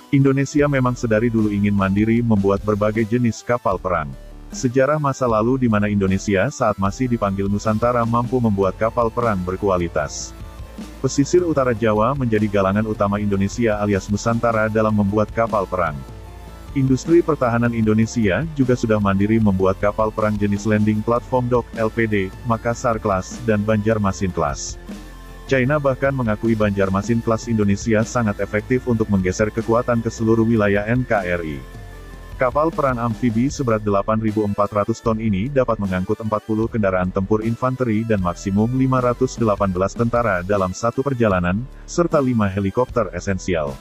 Indonesia memang sedari dulu ingin mandiri membuat berbagai jenis kapal perang. Sejarah masa lalu di mana Indonesia saat masih dipanggil Nusantara mampu membuat kapal perang berkualitas. Pesisir utara Jawa menjadi galangan utama Indonesia alias Nusantara dalam membuat kapal perang. Industri pertahanan Indonesia juga sudah mandiri membuat kapal perang jenis Landing Platform Dock (LPD), Makassar Class, dan Banjarmasin Class. China bahkan mengakui Banjarmasin Class Indonesia sangat efektif untuk menggeser kekuatan ke seluruh wilayah NKRI. Kapal perang amfibi seberat 8.400 ton ini dapat mengangkut 40 kendaraan tempur infanteri dan maksimum 518 tentara dalam satu perjalanan, serta 5 helikopter esensial.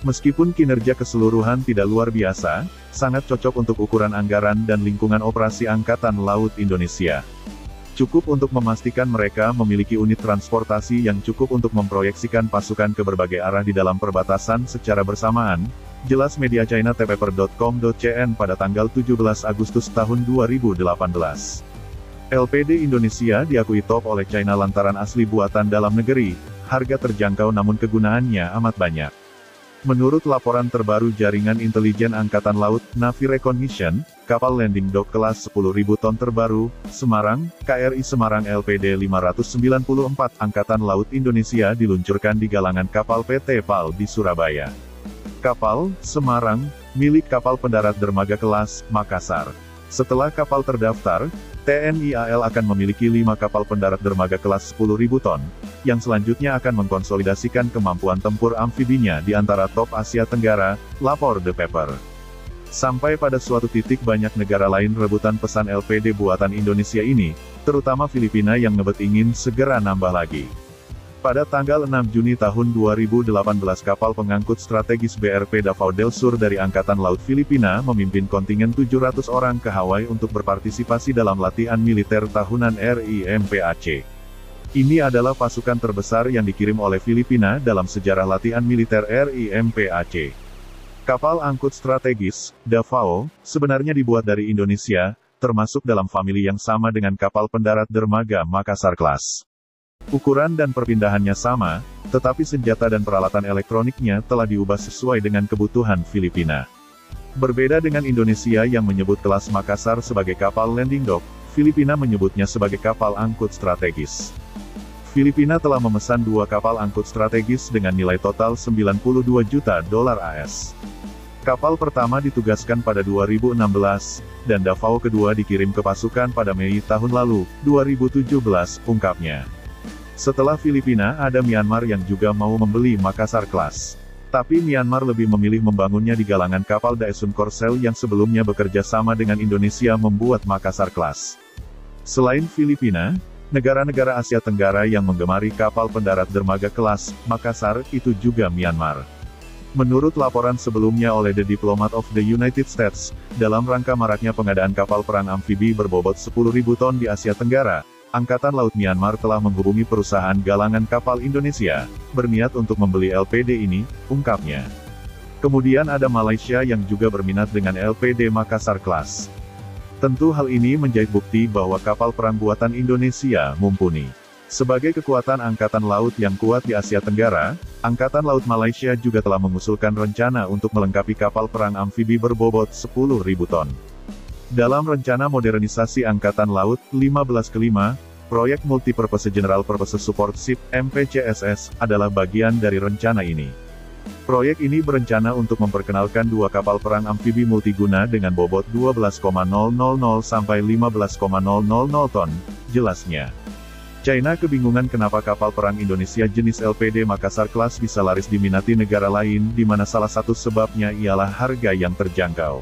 Meskipun kinerja keseluruhan tidak luar biasa, sangat cocok untuk ukuran anggaran dan lingkungan operasi Angkatan Laut Indonesia. Cukup untuk memastikan mereka memiliki unit transportasi yang cukup untuk memproyeksikan pasukan ke berbagai arah di dalam perbatasan secara bersamaan, jelas media China tpaper.com.cn pada tanggal 17 Agustus tahun 2018. LPD Indonesia diakui top oleh China lantaran asli buatan dalam negeri, harga terjangkau namun kegunaannya amat banyak. Menurut laporan terbaru Jaringan Intelijen Angkatan Laut, Navy Recognition, kapal landing dock kelas 10.000 ton terbaru, Semarang, KRI Semarang LPD 594 Angkatan Laut Indonesia diluncurkan di galangan kapal PT PAL di Surabaya. Kapal, Semarang, milik kapal pendarat dermaga kelas, Makassar. Setelah kapal terdaftar, TNI AL akan memiliki 5 kapal pendarat dermaga kelas 10.000 ton, yang selanjutnya akan mengkonsolidasikan kemampuan tempur amfibinya di antara top Asia Tenggara, lapor The Paper. Sampai pada suatu titik banyak negara lain rebutan pesan LPD buatan Indonesia ini, terutama Filipina yang ngebet ingin segera nambah lagi. Pada tanggal 6 Juni tahun 2018 kapal pengangkut strategis BRP Davao del Sur dari Angkatan Laut Filipina memimpin kontingen 700 orang ke Hawaii untuk berpartisipasi dalam latihan militer tahunan RIMPAC. Ini adalah pasukan terbesar yang dikirim oleh Filipina dalam sejarah latihan militer RIMPAC. Kapal angkut strategis, Davao, sebenarnya dibuat dari Indonesia, termasuk dalam famili yang sama dengan kapal pendarat dermaga Makassar Class. Ukuran dan perpindahannya sama, tetapi senjata dan peralatan elektroniknya telah diubah sesuai dengan kebutuhan Filipina. Berbeda dengan Indonesia yang menyebut kelas Makassar sebagai kapal landing dock, Filipina menyebutnya sebagai kapal angkut strategis. Filipina telah memesan 2 kapal angkut strategis dengan nilai total 92 juta dolar AS. Kapal pertama ditugaskan pada 2016, dan Davao kedua dikirim ke pasukan pada Mei tahun lalu, 2017, ungkapnya. Setelah Filipina ada Myanmar yang juga mau membeli Makassar Class. Tapi Myanmar lebih memilih membangunnya di galangan kapal Daesun Korsel yang sebelumnya bekerja sama dengan Indonesia membuat Makassar Class. Selain Filipina, negara-negara Asia Tenggara yang menggemari kapal pendarat dermaga kelas Makassar itu juga Myanmar. Menurut laporan sebelumnya oleh The Diplomat of the United States, dalam rangka maraknya pengadaan kapal perang amfibi berbobot 10.000 ton di Asia Tenggara, Angkatan Laut Myanmar telah menghubungi perusahaan galangan kapal Indonesia, berniat untuk membeli LPD ini, ungkapnya. Kemudian ada Malaysia yang juga berminat dengan LPD Makassar Class. Tentu hal ini menjadi bukti bahwa kapal perang buatan Indonesia mumpuni. Sebagai kekuatan angkatan laut yang kuat di Asia Tenggara, Angkatan Laut Malaysia juga telah mengusulkan rencana untuk melengkapi kapal perang amfibi berbobot 10.000 ton. Dalam rencana modernisasi Angkatan Laut 15 ke-5, proyek Multipurpose General Purpose Support Ship (MPCSS) adalah bagian dari rencana ini. Proyek ini berencana untuk memperkenalkan 2 kapal perang amfibi multiguna dengan bobot 12,000 sampai 15,000 ton, jelasnya. China kebingungan kenapa kapal perang Indonesia jenis LPD Makassar Class bisa laris diminati negara lain, di mana salah satu sebabnya ialah harga yang terjangkau.